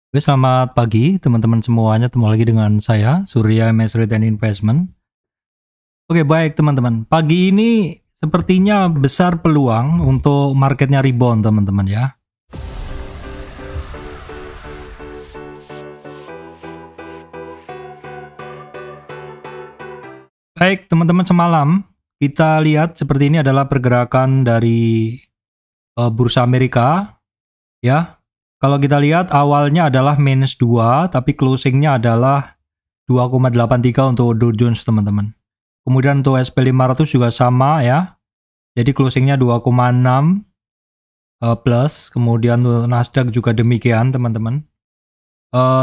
Oke, selamat pagi teman-teman semuanya. Ketemu lagi dengan saya, Surya MS Retail Investment. Oke, baik teman-teman. Pagi ini sepertinya besar peluang untuk marketnya rebound teman-teman ya. Baik teman-teman, semalam kita lihat seperti ini adalah pergerakan dari bursa Amerika ya. Kalau kita lihat awalnya adalah minus 2, tapi closingnya adalah 2,83 untuk Dow Jones teman-teman. Kemudian untuk SP500 juga sama ya. Jadi closingnya 2,6 plus. Kemudian untuk Nasdaq juga demikian teman-teman.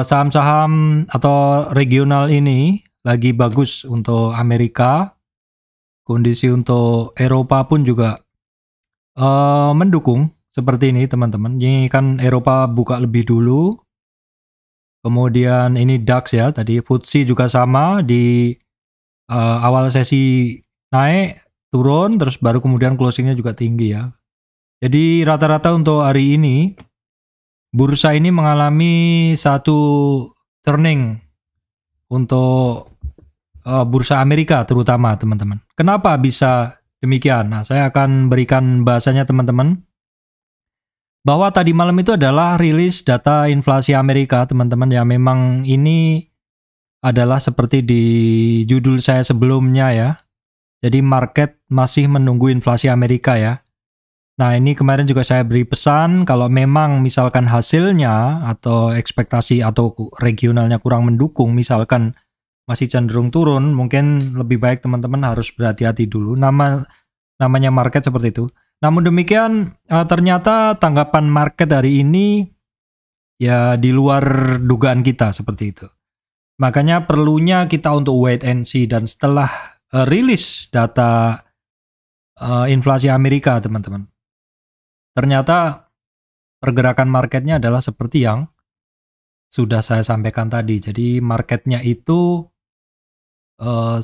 Saham-saham atau regional ini lagi bagus untuk Amerika. Kondisi untuk Eropa pun juga mendukung seperti ini teman-teman. Ini kan Eropa buka lebih dulu. Kemudian ini DAX ya, tadi FTSE juga sama di awal sesi naik, turun, terus baru kemudian closingnya juga tinggi ya. Jadi rata-rata untuk hari ini, bursa ini mengalami satu turning untuk bursa Amerika terutama teman-teman. Kenapa bisa demikian? Nah, saya akan berikan bahasanya teman-teman. Bahwa tadi malam itu adalah rilis data inflasi Amerika teman-teman ya. Memang ini adalah seperti di judul saya sebelumnya ya. Jadi market masih menunggu inflasi Amerika ya. Nah, ini kemarin juga saya beri pesan kalau memang misalkan hasilnya atau ekspektasi atau regionalnya kurang mendukung, misalkan masih cenderung turun, mungkin lebih baik teman-teman harus berhati-hati dulu. Namanya market seperti itu. Namun demikian, ternyata tanggapan market hari ini ya di luar dugaan kita seperti itu. Makanya perlunya kita untuk wait and see, dan setelah rilis data inflasi Amerika teman-teman, ternyata pergerakan marketnya adalah seperti yang sudah saya sampaikan tadi. Jadi marketnya itu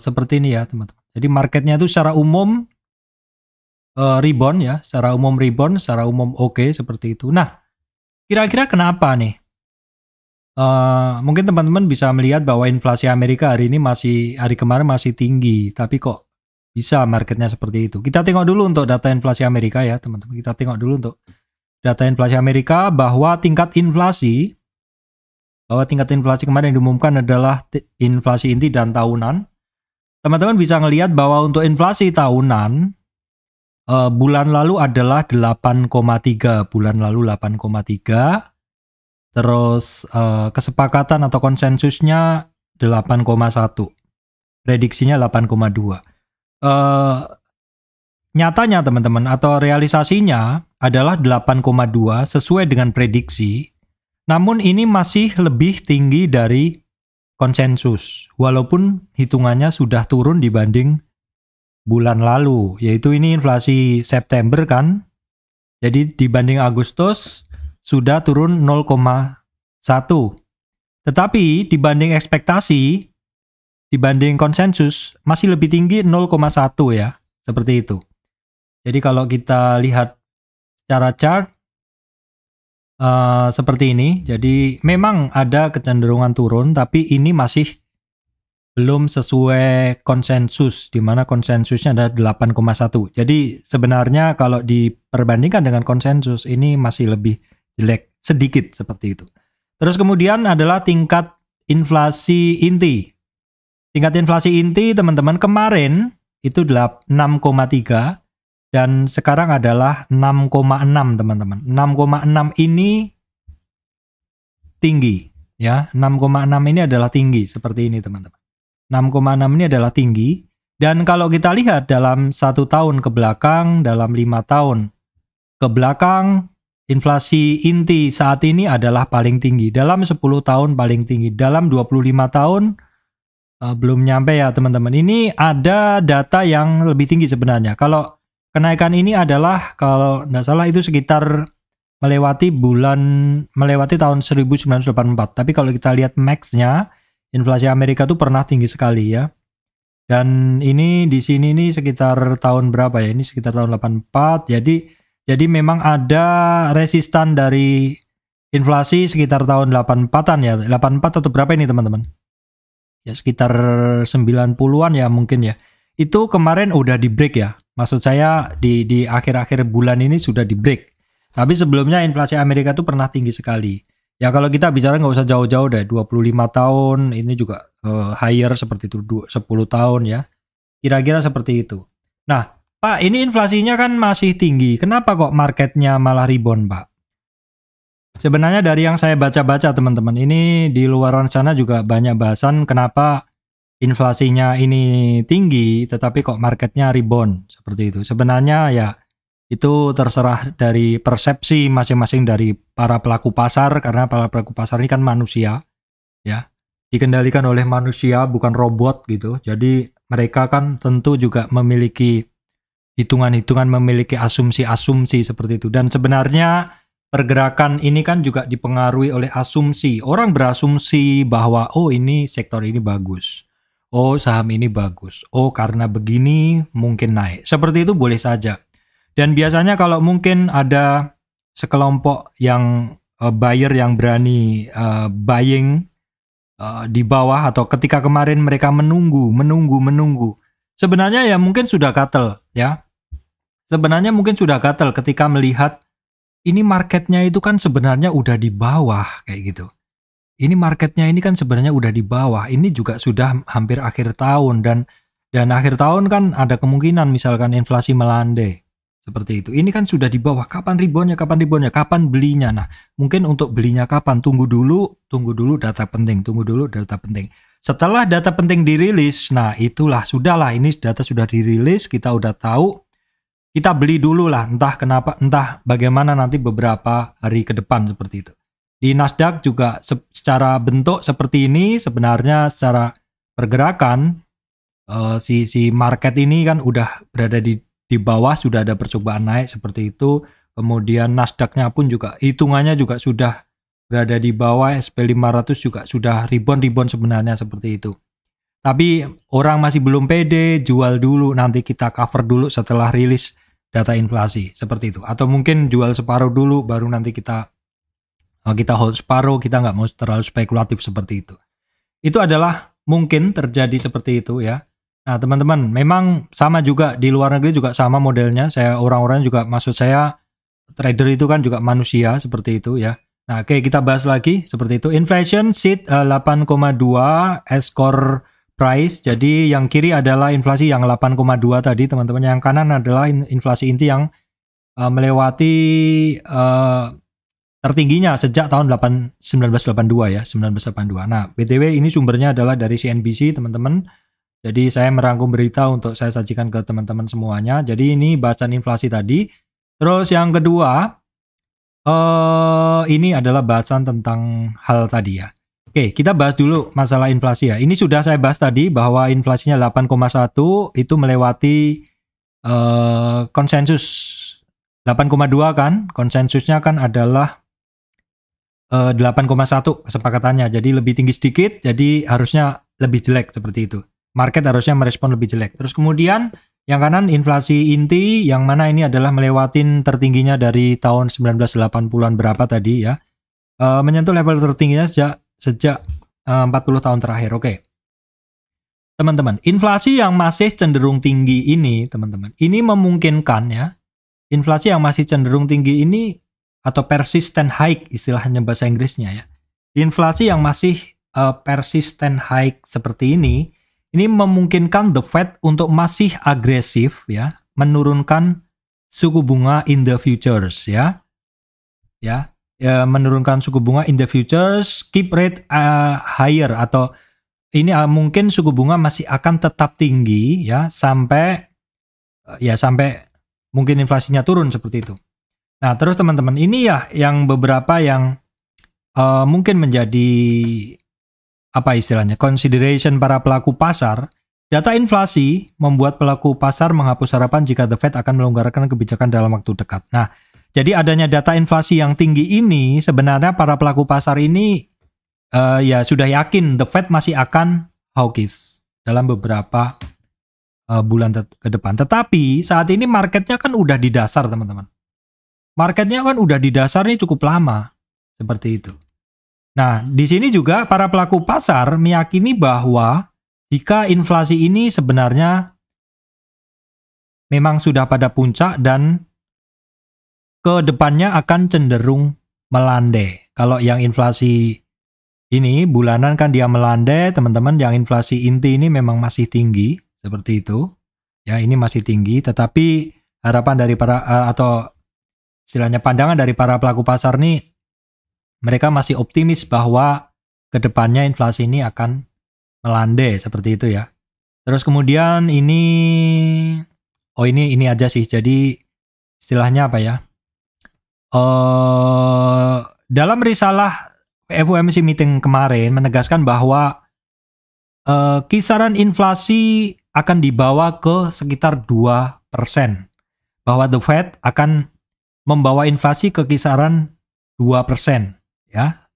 seperti ini ya teman-teman. Jadi marketnya itu secara umum rebound ya, secara umum oke, seperti itu. Nah, kira-kira kenapa nih? Mungkin teman-teman bisa melihat bahwa inflasi Amerika hari kemarin masih tinggi, tapi kok bisa marketnya seperti itu. Kita tengok dulu untuk data inflasi Amerika ya teman-teman. Kita tengok dulu untuk data inflasi Amerika bahwa tingkat inflasi kemarin yang diumumkan adalah inflasi inti dan tahunan. Teman-teman bisa ngelihat bahwa untuk inflasi tahunan bulan lalu adalah 8,3, terus kesepakatan atau konsensusnya 8,1, prediksinya 8,2. Nyatanya teman-teman atau realisasinya adalah 8,2 sesuai dengan prediksi, namun ini masih lebih tinggi dari konsensus, walaupun hitungannya sudah turun dibanding bulan lalu, yaitu ini inflasi September kan. Jadi dibanding Agustus sudah turun 0,1. Tetapi dibanding ekspektasi, dibanding konsensus masih lebih tinggi 0,1 ya, seperti itu. Jadi kalau kita lihat secara chart seperti ini, jadi memang ada kecenderungan turun, tapi ini masih belum sesuai konsensus, di mana konsensusnya ada 8,1. Jadi sebenarnya kalau diperbandingkan dengan konsensus, ini masih lebih jelek sedikit seperti itu. Terus kemudian adalah tingkat inflasi inti. Tingkat inflasi inti teman-teman kemarin itu 6,3 dan sekarang adalah 6,6 teman-teman. 6,6 ini tinggi ya. 6,6 ini adalah tinggi seperti ini teman-teman. 6,6 ini adalah tinggi, dan kalau kita lihat dalam 1 tahun ke belakang, dalam 5 tahun ke belakang, inflasi inti saat ini adalah paling tinggi. Dalam 10 tahun paling tinggi. Dalam 25 tahun belum nyampe ya teman-teman. Ini ada data yang lebih tinggi sebenarnya. Kalau kenaikan ini adalah kalau tidak salah itu sekitar melewati tahun 1984. Tapi kalau kita lihat max-nya, inflasi Amerika tuh pernah tinggi sekali ya. Dan ini di sini nih sekitar tahun berapa ya? Ini sekitar tahun 84. Jadi memang ada resistan dari inflasi sekitar tahun 84-an ya, 84 atau berapa ini teman-teman? Ya sekitar 90-an ya mungkin ya. Itu kemarin udah di break ya. Maksud saya di akhir-akhir bulan ini sudah di break. Tapi sebelumnya inflasi Amerika tuh pernah tinggi sekali. Ya kalau kita bicara nggak usah jauh-jauh deh, 25 tahun ini juga higher seperti itu, 10 tahun ya. Kira-kira seperti itu. Nah, Pak, ini inflasinya kan masih tinggi. Kenapa kok marketnya malah rebound, Pak? Sebenarnya dari yang saya baca-baca teman-teman, ini di luar sana juga banyak bahasan kenapa inflasinya ini tinggi, tetapi kok marketnya rebound seperti itu. Sebenarnya ya itu terserah dari persepsi masing-masing dari para pelaku pasar, karena para pelaku pasar ini kan manusia, ya, dikendalikan oleh manusia bukan robot gitu. Jadi mereka kan tentu juga memiliki hitungan-hitungan, memiliki asumsi-asumsi seperti itu. Dan sebenarnya pergerakan ini kan juga dipengaruhi oleh asumsi. Orang berasumsi bahwa oh ini sektor ini bagus. Oh saham ini bagus. Oh karena begini mungkin naik. Seperti itu boleh saja. Dan biasanya kalau mungkin ada sekelompok yang buyer yang berani buying di bawah atau ketika kemarin mereka menunggu. Sebenarnya ya mungkin sudah gatel ya. Sebenarnya mungkin sudah gatel ketika melihat ini marketnya itu kan sebenarnya udah di bawah kayak gitu. Ini marketnya ini kan sebenarnya udah di bawah. Ini juga sudah hampir akhir tahun dan akhir tahun kan ada kemungkinan misalkan inflasi melandai seperti itu. Ini kan sudah di bawah. Kapan reboundnya? Kapan belinya? Nah, mungkin untuk belinya kapan? Tunggu dulu data penting. Setelah data penting dirilis, nah itulah sudahlah ini data sudah dirilis, kita udah tahu. Kita beli dulu lah, entah bagaimana nanti beberapa hari ke depan seperti itu. Di Nasdaq juga secara bentuk seperti ini, sebenarnya secara pergerakan si market ini kan udah berada di bawah, sudah ada percobaan naik seperti itu. Kemudian Nasdaq-nya pun juga hitungannya juga sudah berada di bawah, SP500 juga sudah rebound sebenarnya seperti itu. Tapi orang masih belum pede, jual dulu, nanti kita cover dulu setelah rilis data inflasi, seperti itu. Atau mungkin jual separuh dulu, baru nanti kita hold separuh, kita nggak mau terlalu spekulatif seperti itu. Itu adalah mungkin terjadi seperti itu ya. Nah teman-teman, memang sama juga di luar negeri juga sama modelnya. Orang-orang juga, maksud saya trader itu kan juga manusia seperti itu ya. Nah oke, kita bahas lagi seperti itu. Inflation sheet 8,2 S-core price. Jadi yang kiri adalah inflasi yang 8,2 tadi teman-teman. Yang kanan adalah inflasi inti yang melewati tertingginya sejak tahun 1982 ya, 1982. Nah, BTW ini sumbernya adalah dari CNBC teman-teman. Jadi saya merangkum berita untuk saya sajikan ke teman-teman semuanya. Jadi ini bahasan inflasi tadi. Terus yang kedua, ini adalah bahasan tentang hal tadi ya. Oke, kita bahas dulu masalah inflasi ya. Ini sudah saya bahas tadi bahwa inflasinya 8,1 itu melewati konsensus 8,2 kan. Konsensusnya kan adalah 8,1 kesepakatannya. Jadi lebih tinggi sedikit, jadi harusnya lebih jelek seperti itu. Market harusnya merespon lebih jelek. Terus kemudian yang kanan inflasi inti, yang mana ini adalah melewatin tertingginya dari tahun 1980-an berapa tadi ya. Menyentuh level tertingginya sejak 40 tahun terakhir. Oke. Teman-teman, inflasi yang masih cenderung tinggi ini, teman-teman, ini memungkinkan ya. Inflasi yang masih cenderung tinggi ini atau persistent high istilahnya bahasa Inggrisnya ya. Inflasi yang masih persistent high seperti ini memungkinkan the Fed untuk masih agresif ya, menurunkan suku bunga in the futures ya. Ya, menurunkan suku bunga in the futures, keep rate higher, atau ini mungkin suku bunga masih akan tetap tinggi ya sampai mungkin inflasinya turun seperti itu. Nah, terus teman-teman, ini ya yang beberapa yang mungkin menjadi apa istilahnya consideration para pelaku pasar. Data inflasi membuat pelaku pasar menghapus harapan jika The Fed akan melonggarkan kebijakan dalam waktu dekat. Nah, jadi adanya data inflasi yang tinggi ini sebenarnya para pelaku pasar ini ya sudah yakin The Fed masih akan hawkish dalam beberapa bulan ke depan. Tetapi saat ini marketnya kan udah di dasar teman-teman. Marketnya kan udah di dasar nih cukup lama Seperti itu. Nah, di sini juga para pelaku pasar meyakini bahwa jika inflasi ini sebenarnya memang sudah pada puncak dan ke depannya akan cenderung melandai. Kalau yang inflasi ini bulanan kan dia melandai, teman-teman. Yang inflasi inti ini memang masih tinggi, seperti itu. Ya, ini masih tinggi, tetapi harapan dari para atau istilahnya pandangan dari para pelaku pasar nih, mereka masih optimis bahwa kedepannya inflasi ini akan melandai seperti itu ya. Terus kemudian ini aja sih. Jadi istilahnya apa ya? Dalam risalah FOMC meeting kemarin menegaskan bahwa kisaran inflasi akan dibawa ke sekitar 2%. Bahwa The Fed akan membawa inflasi ke kisaran 2%. Ya,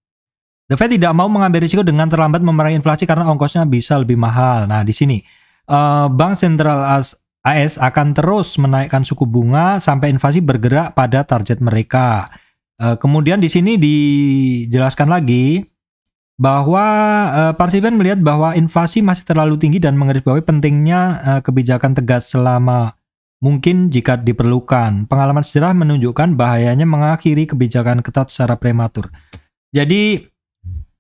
The Fed tidak mau mengambil risiko dengan terlambat memerangi inflasi karena ongkosnya bisa lebih mahal. Nah, di sini Bank Sentral AS akan terus menaikkan suku bunga sampai inflasi bergerak pada target mereka. Kemudian di sini dijelaskan lagi bahwa partisipan melihat bahwa inflasi masih terlalu tinggi dan menggarisbawahi pentingnya kebijakan tegas selama mungkin jika diperlukan. Pengalaman sejarah menunjukkan bahayanya mengakhiri kebijakan ketat secara prematur. Jadi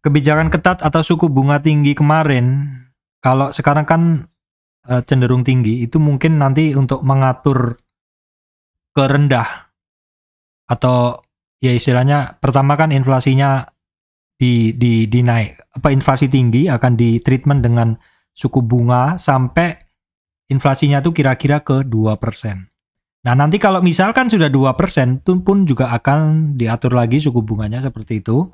kebijakan ketat atau suku bunga tinggi kemarin, kalau sekarang kan cenderung tinggi, itu mungkin nanti untuk mengatur ke rendah atau ya istilahnya pertama kan inflasinya dinaik, inflasi tinggi akan di treatment dengan suku bunga sampai inflasinya tuh kira-kira ke 2%. Nah, nanti kalau misalkan sudah 2%, itu pun juga akan diatur lagi suku bunganya seperti itu.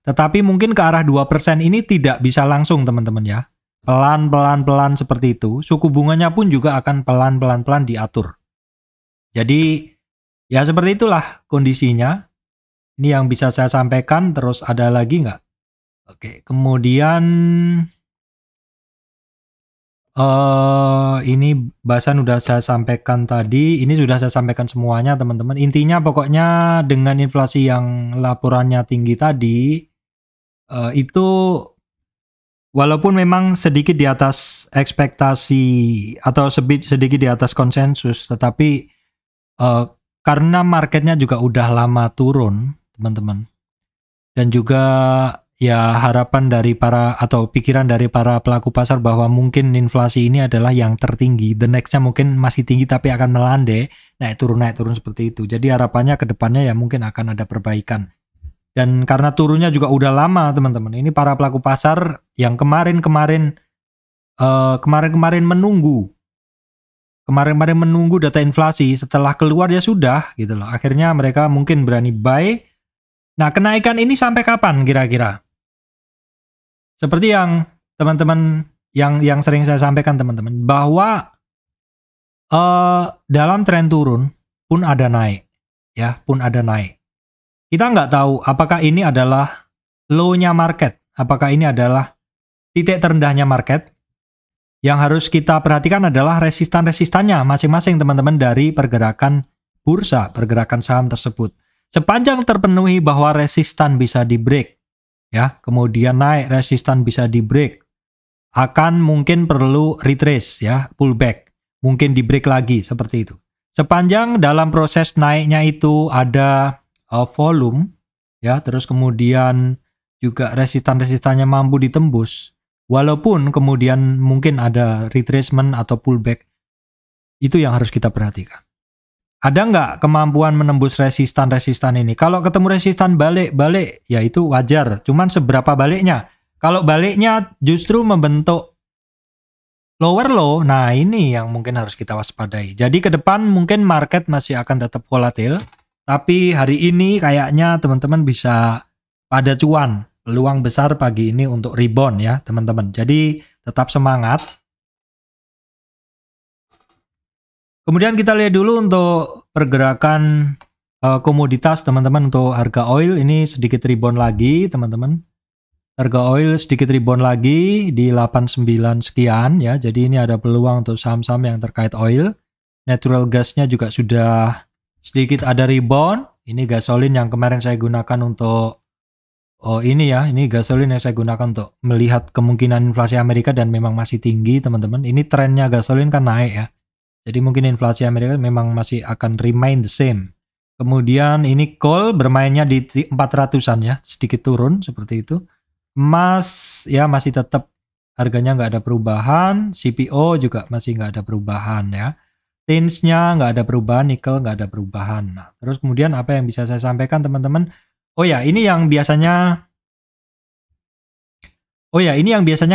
Tetapi mungkin ke arah 2% ini tidak bisa langsung teman-teman ya. Pelan-pelan seperti itu. Suku bunganya pun juga akan pelan-pelan diatur. Jadi ya seperti itulah kondisinya. Ini yang bisa saya sampaikan. Terus ada lagi nggak? Oke, kemudian ini bahasan udah saya sampaikan tadi. Ini sudah saya sampaikan semuanya teman-teman. Intinya pokoknya dengan inflasi yang laporannya tinggi tadi, itu walaupun memang sedikit di atas ekspektasi atau sedikit di atas konsensus, tetapi karena marketnya juga udah lama turun, teman-teman, dan juga ya harapan dari pikiran dari para pelaku pasar bahwa mungkin inflasi ini adalah yang tertinggi, the next-nya mungkin masih tinggi tapi akan melandai, naik turun seperti itu. Jadi harapannya ke depannya ya mungkin akan ada perbaikan. Dan karena turunnya juga udah lama teman-teman, ini para pelaku pasar yang kemarin menunggu data inflasi, setelah keluar ya sudah gitu loh. Akhirnya mereka mungkin berani buy. Nah, kenaikan ini sampai kapan kira-kira? Seperti yang teman-teman yang sering saya sampaikan teman-teman, bahwa dalam tren turun pun ada naik, ya, pun ada naik. Kita nggak tahu apakah ini adalah low-nya market, apakah ini adalah titik terendahnya market. Yang harus kita perhatikan adalah resistan-resistannya masing-masing teman-teman dari pergerakan bursa, pergerakan saham tersebut. Sepanjang terpenuhi bahwa resistan bisa di-break, ya, kemudian naik, resistan bisa di-break, akan mungkin perlu retrace, ya, pullback, mungkin di-break lagi seperti itu. Sepanjang dalam proses naiknya itu ada volume, ya, terus kemudian juga resistan-resistannya mampu ditembus, walaupun kemudian mungkin ada retracement atau pullback, itu yang harus kita perhatikan. Ada nggak kemampuan menembus resistan ini? Kalau ketemu resistan balik, ya itu wajar. Cuman seberapa baliknya? Kalau baliknya justru membentuk lower low, nah ini yang mungkin harus kita waspadai. Jadi ke depan mungkin market masih akan tetap volatil, tapi hari ini kayaknya teman-teman bisa pada cuan. Peluang besar pagi ini untuk rebound ya teman-teman. Jadi tetap semangat. Kemudian kita lihat dulu untuk pergerakan komoditas teman-teman. Untuk harga oil ini sedikit rebound lagi teman-teman. Harga oil sedikit rebound lagi di 89 sekian ya. Jadi ini ada peluang untuk saham-saham yang terkait oil. Natural gasnya juga sudah sedikit ada rebound. Ini gasolin yang kemarin saya gunakan untuk Oh ini ya, ini gasolin yang saya gunakan untuk melihat kemungkinan inflasi Amerika dan memang masih tinggi teman-teman. Ini trennya gasolin kan naik ya. Jadi mungkin inflasi Amerika memang masih akan remain the same. Kemudian ini coal bermainnya di 400-an ya, sedikit turun seperti itu. Emas ya masih tetap harganya nggak ada perubahan, CPO juga masih nggak ada perubahan ya. Tinsnya nggak ada perubahan, nikel nggak ada perubahan. Nah, terus kemudian apa yang bisa saya sampaikan teman-teman? Oh ya, ini yang biasanya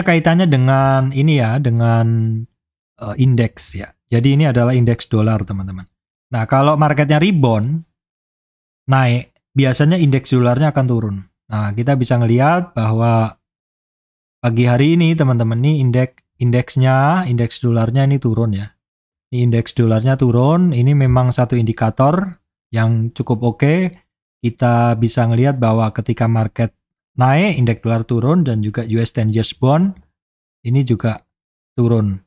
kaitannya dengan ini ya, dengan indeks ya. Jadi ini adalah indeks dolar teman-teman. Nah, kalau marketnya rebound naik, biasanya indeks dolarnya akan turun. Nah, kita bisa ngelihat bahwa pagi hari ini teman-teman ini indeks dolarnya ini turun ya. Ini indeks dolarnya turun, ini memang satu indikator yang cukup oke. Kita bisa ngelihat bahwa ketika market naik, indeks dolar turun dan juga US 10 years bond ini juga turun.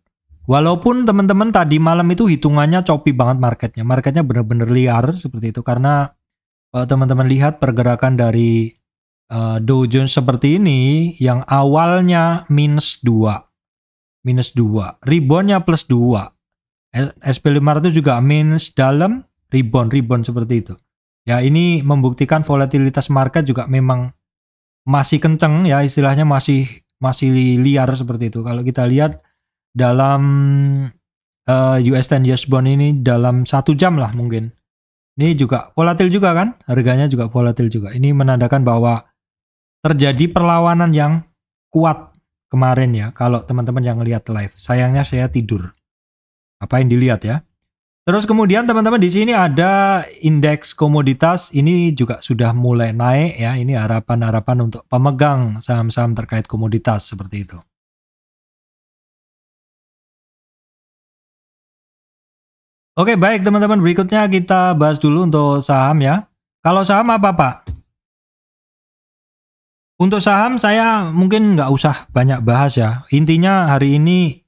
Walaupun teman-teman tadi malam itu hitungannya choppy banget marketnya. Marketnya benar-benar liar seperti itu karena kalau teman-teman lihat pergerakan dari Dow Jones seperti ini yang awalnya minus 2, reboundnya plus 2. SP500 juga minus dalam, rebound seperti itu. Ya ini membuktikan volatilitas market juga memang masih kenceng ya, istilahnya masih liar seperti itu. Kalau kita lihat dalam US 10 years bond ini dalam 1 jam lah mungkin. Ini juga volatil juga kan, harganya juga volatil juga. Ini menandakan bahwa terjadi perlawanan yang kuat kemarin ya, kalau teman-teman yang lihat live. Sayangnya saya tidur. Apa yang dilihat ya? Terus kemudian teman-teman di sini ada indeks komoditas, ini juga sudah mulai naik ya. Ini harapan-harapan untuk pemegang saham-saham terkait komoditas seperti itu. Oke, baik teman-teman, berikutnya kita bahas dulu untuk saham ya. Kalau saham apa Pak? Untuk saham saya mungkin nggak usah banyak bahas ya. Intinya hari ini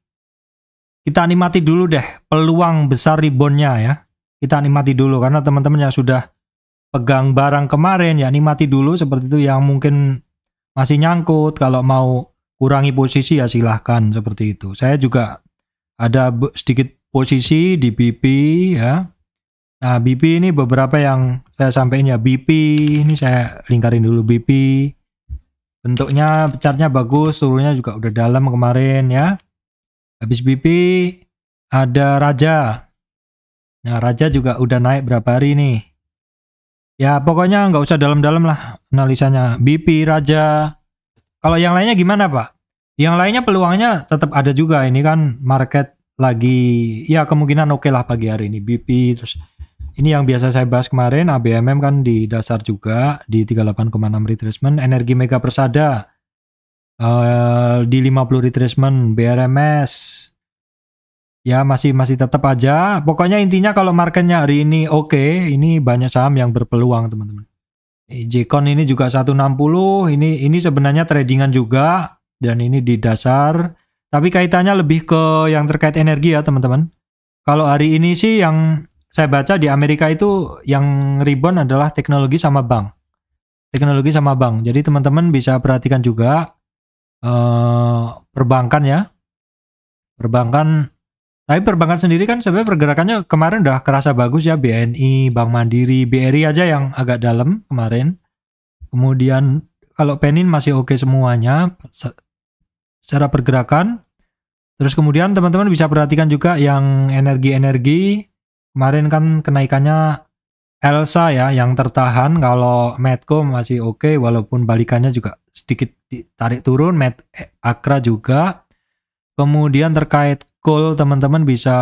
kita nikmati dulu deh peluang besar reboundnya ya. Kita nikmati dulu karena teman-teman yang sudah pegang barang kemarin ya nikmati dulu seperti itu. Yang mungkin masih nyangkut, kalau mau kurangi posisi ya silahkan seperti itu. Saya juga ada sedikit posisi di BP ya. Nah BP ini beberapa yang saya sampaikan ya. BP ini saya lingkarin dulu BP. Bentuknya chartnya bagus, turunnya juga udah dalam kemarin ya. Habis BP ada Raja. Nah Raja juga udah naik berapa hari nih. Ya pokoknya nggak usah dalam-dalam lah analisanya. BP, Raja. Kalau yang lainnya gimana Pak? Yang lainnya peluangnya tetap ada juga. Ini kan market lagi ya kemungkinan oke lah pagi hari ini. BP terus ini yang biasa saya bahas kemarin, ABMM kan di dasar juga di 38,6 retracement. Energi Mega Persada di 50 retracement. BRMS ya masih tetap aja. Pokoknya intinya kalau marketnya hari ini oke, ini banyak saham yang berpeluang teman-teman. Jcon ini juga 160, ini sebenarnya tradingan juga dan ini di dasar. Tapi kaitannya lebih ke yang terkait energi ya teman-teman. Kalau hari ini sih yang saya baca di Amerika itu yang rebound adalah teknologi sama bank. Teknologi sama bank. Jadi teman-teman bisa perhatikan juga perbankan ya. Perbankan. Tapi perbankan sendiri kan sebenarnya pergerakannya kemarin udah kerasa bagus ya. BNI, Bank Mandiri, BRI aja yang agak dalam kemarin. Kemudian kalau Penin masih oke semuanya secara pergerakan. Terus kemudian teman-teman bisa perhatikan juga yang energi-energi. Kemarin kan kenaikannya Elsa ya yang tertahan. Kalau Medco masih oke walaupun balikannya juga sedikit ditarik turun. Akra juga. Kemudian terkait coal teman-teman bisa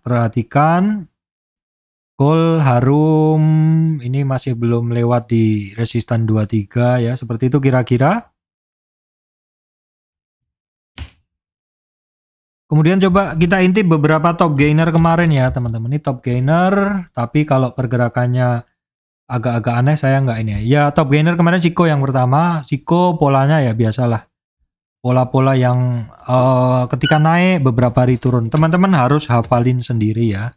perhatikan. Coal Harum ini masih belum lewat di resistan 23 ya. Seperti itu kira-kira. Kemudian coba kita intip beberapa top gainer kemarin ya teman-teman. Ini top gainer, tapi kalau pergerakannya agak-agak aneh saya nggak ini ya. Ya top gainer kemarin Siko yang pertama. Siko polanya ya biasalah. Pola-pola yang ketika naik beberapa hari turun. Teman-teman harus hafalin sendiri ya.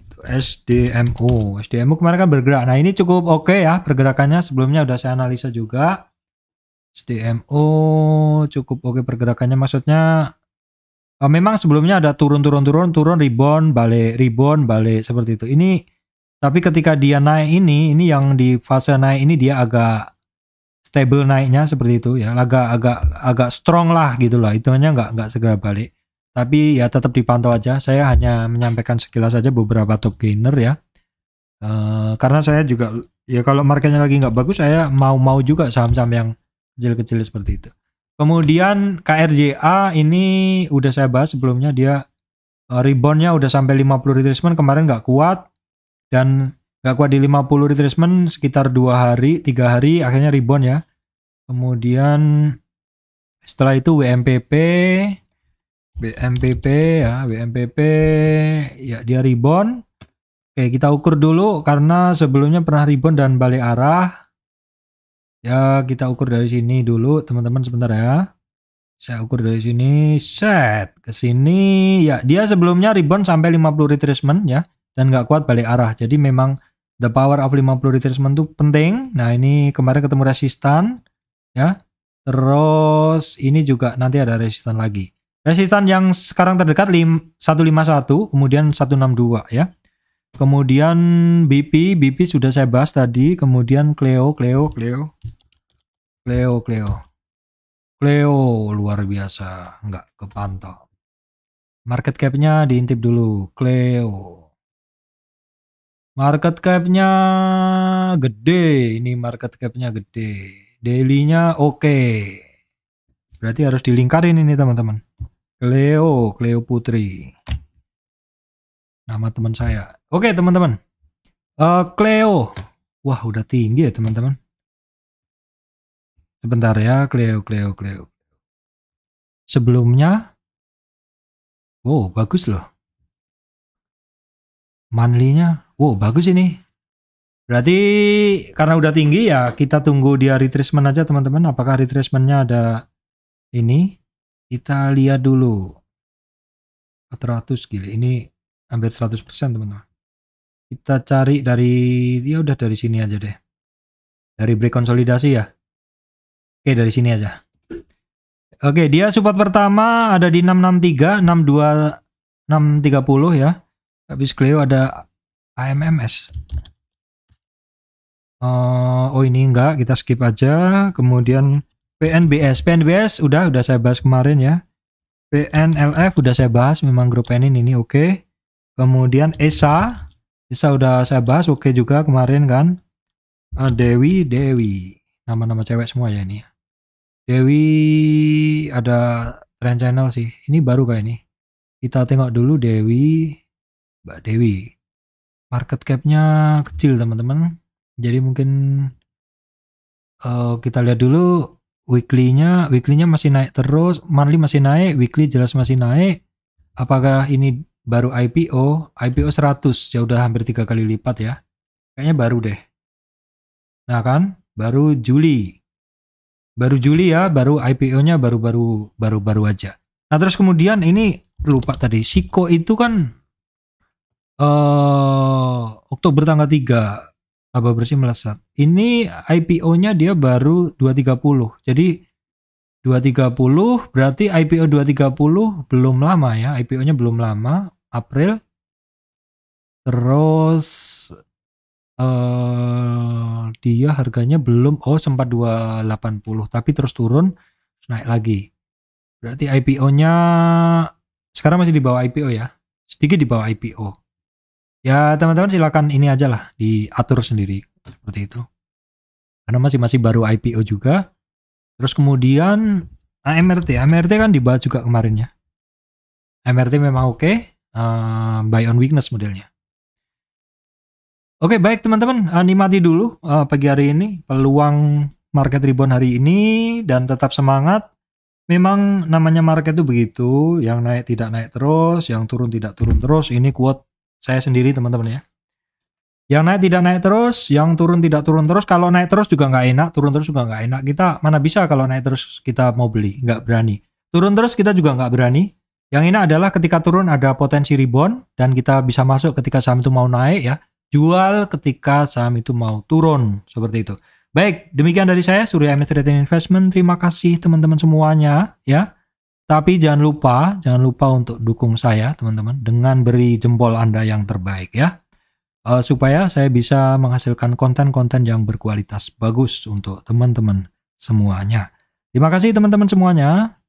Itu SDMO kemarin kan bergerak. Nah ini cukup oke ya pergerakannya. Sebelumnya udah saya analisa juga. SDMO cukup oke pergerakannya. Maksudnya memang sebelumnya ada turun rebound balik seperti itu. Ini tapi ketika dia naik ini yang di fase naik ini dia agak stable naiknya seperti itu ya. Agak strong lah gitulah. Hitungannya nggak segera balik. Tapi ya tetap dipantau aja. Saya hanya menyampaikan sekilas saja beberapa top gainer ya. Karena saya juga ya kalau marketnya lagi nggak bagus, saya mau juga saham-saham yang kecil-kecil seperti itu. Kemudian KRJA ini udah saya bahas sebelumnya, dia reboundnya udah sampai 50 retracement kemarin nggak kuat dan nggak kuat di 50 retracement sekitar 3 hari akhirnya rebound ya. Kemudian setelah itu WMPP ya dia rebound. Oke, kita ukur dulu karena sebelumnya pernah rebound dan balik arah. Ya, kita ukur dari sini dulu, teman-teman sebentar ya. Saya ukur dari sini, set ke sini. Ya, dia sebelumnya rebound sampai 50 retracement ya dan nggak kuat balik arah. Jadi memang the power of 50 retracement itu penting. Nah, ini kemarin ketemu resistan ya. Terus ini juga nanti ada resistan lagi. Resistan yang sekarang terdekat 151, kemudian 162 ya. Kemudian BP sudah saya bahas tadi, kemudian Cleo luar biasa, nggak kepantau. Market cap-nya diintip dulu, Cleo. Market cap-nya gede, ini market cap-nya gede. Daily-nya oke. Berarti harus dilingkarin ini teman-teman. Cleo Putri. Nama teman saya. Oke teman-teman. Cleo. Wah udah tinggi ya teman-teman. Sebentar ya, Cleo. Sebelumnya. Wow bagus loh. Monthly-nya. Wow bagus ini. Berarti karena udah tinggi ya kita tunggu dia retracement aja teman-teman. Apakah retracement-nya ada ini? Kita lihat dulu. 400 gila. Ini hampir 100% teman-teman. Kita cari dari ya udah dari sini aja deh. Dari break konsolidasi ya. Oke, dari sini aja. Oke, dia support pertama ada di 663, 62, 630 ya. Habis Cleo ada AMMS. Oh ini enggak, kita skip aja. Kemudian PNBS udah saya bahas kemarin ya. PNLF udah saya bahas, memang grup Penin ini oke. Kemudian ESA udah saya bahas oke juga kemarin kan. Dewi, nama-nama cewek semua ya ini. Dewi ada trend channel sih, ini baru kayak ini. Kita tengok dulu Mbak Dewi. Market cap-nya kecil teman-teman. Jadi mungkin kita lihat dulu weekly-nya masih naik terus, monthly masih naik, weekly jelas masih naik. Apakah ini baru IPO 100 ya udah hampir 3 kali lipat ya. Kayaknya baru deh. Nah kan, baru Juli ya, baru IPO-nya baru aja. Nah terus kemudian ini lupa tadi, Siko itu kan Oktober tanggal 3 laba bersih melesat. Ini IPO-nya dia baru 230. Jadi 230 berarti IPO 230 belum lama ya. IPO-nya belum lama, April. Terus dia harganya belum sempat 280 tapi terus turun naik lagi. Berarti IPO-nya sekarang masih di bawah IPO ya. Sedikit di bawah IPO. Ya teman-teman silakan ini aja lah diatur sendiri seperti itu. Karena masih baru IPO juga. Terus kemudian MRT kan dibahas juga kemarin ya. MRT memang oke. Buy on weakness modelnya. Oke baik teman-teman, nikmati dulu pagi hari ini peluang market rebound hari ini dan tetap semangat. Memang namanya market itu begitu, yang naik tidak naik terus, yang turun tidak turun terus. Ini quote saya sendiri teman-teman ya. Yang naik tidak naik terus, yang turun tidak turun terus. Kalau naik terus juga nggak enak, turun terus juga nggak enak. Kita mana bisa kalau naik terus kita mau beli, nggak berani. Turun terus kita juga nggak berani. Yang ini adalah ketika turun ada potensi rebound dan kita bisa masuk ketika saham itu mau naik ya. Jual ketika saham itu mau turun, seperti itu. Baik, demikian dari saya Surya MS Trading Investment. Terima kasih teman-teman semuanya ya. Tapi jangan lupa untuk dukung saya teman-teman dengan beri jempol Anda yang terbaik ya. Supaya saya bisa menghasilkan konten-konten yang berkualitas bagus untuk teman-teman semuanya. Terima kasih teman-teman semuanya.